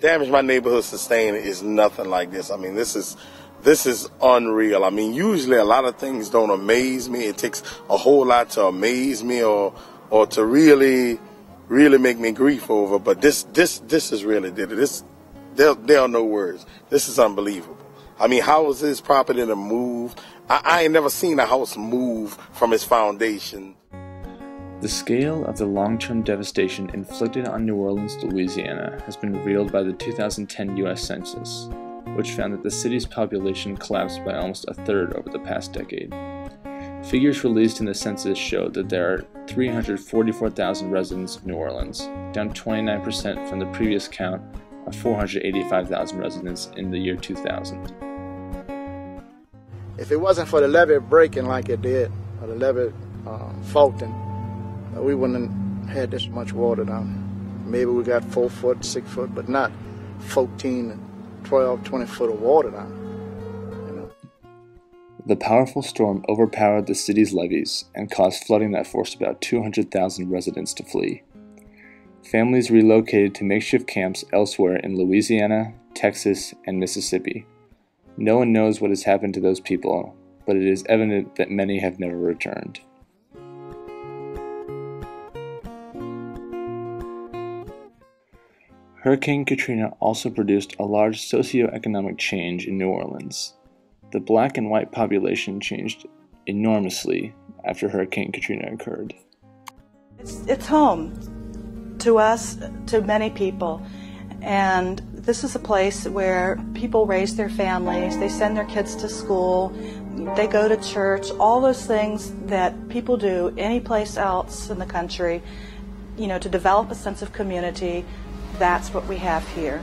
damage my neighborhood sustained is nothing like this. I mean, this is unreal. I mean, usually a lot of things don't amaze me. It takes a whole lot to amaze me or to really make me grief over. But this is really this. There are no words. This is unbelievable. I mean, how is this property to move? I ain't never seen a house move from its foundation. The scale of the long-term devastation inflicted on New Orleans, Louisiana has been revealed by the 2010 U.S. Census, which found that the city's population collapsed by almost a third over the past decade. Figures released in the census showed that there are 344,000 residents of New Orleans, down 29% from the previous count of 485,000 residents in the year 2000. If it wasn't for the levee breaking like it did, or the levee faulting, we wouldn't have had this much water down. Maybe we got 4 foot, 6 foot, but not 14, 12, 20 foot of water down. You know? The powerful storm overpowered the city's levees and caused flooding that forced about 200,000 residents to flee. Families relocated to makeshift camps elsewhere in Louisiana, Texas, and Mississippi. No one knows what has happened to those people, but it is evident that many have never returned. Hurricane Katrina also produced a large socioeconomic change in New Orleans. The black and white population changed enormously after Hurricane Katrina occurred. It's home to us, to many people, and this is a place where people raise their families, they send their kids to school, they go to church, all those things that people do any place else in the country, you know, to develop a sense of community. That's what we have here.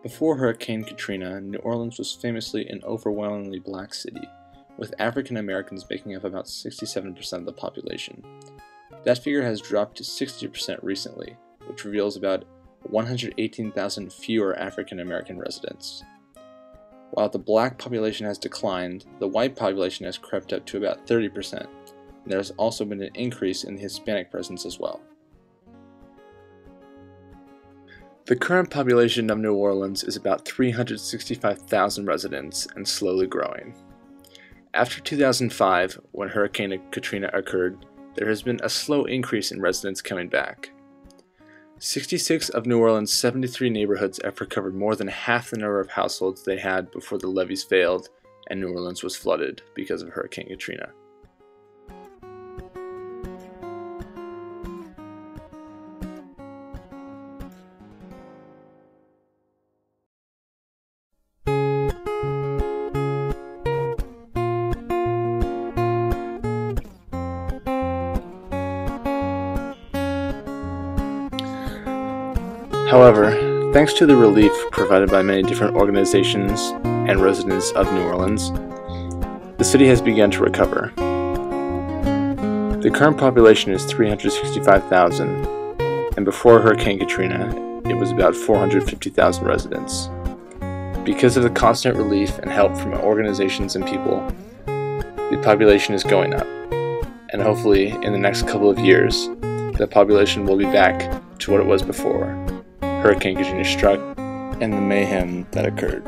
Before Hurricane Katrina, New Orleans was famously an overwhelmingly black city, with African Americans making up about 67% of the population. That figure has dropped to 60% recently, which reveals about 118,000 fewer African American residents. While the black population has declined, the white population has crept up to about 30%, and there has also been an increase in the Hispanic presence as well. The current population of New Orleans is about 365,000 residents and slowly growing. After 2005, when Hurricane Katrina occurred, there has been a slow increase in residents coming back. 66 of New Orleans' 73 neighborhoods have recovered more than half the number of households they had before the levees failed and New Orleans was flooded because of Hurricane Katrina. However, thanks to the relief provided by many different organizations and residents of New Orleans, the city has begun to recover. The current population is 365,000, and before Hurricane Katrina, it was about 450,000 residents. Because of the constant relief and help from organizations and people, the population is going up, and hopefully in the next couple of years, the population will be back to what it was before Hurricane Katrina struck and the mayhem that occurred.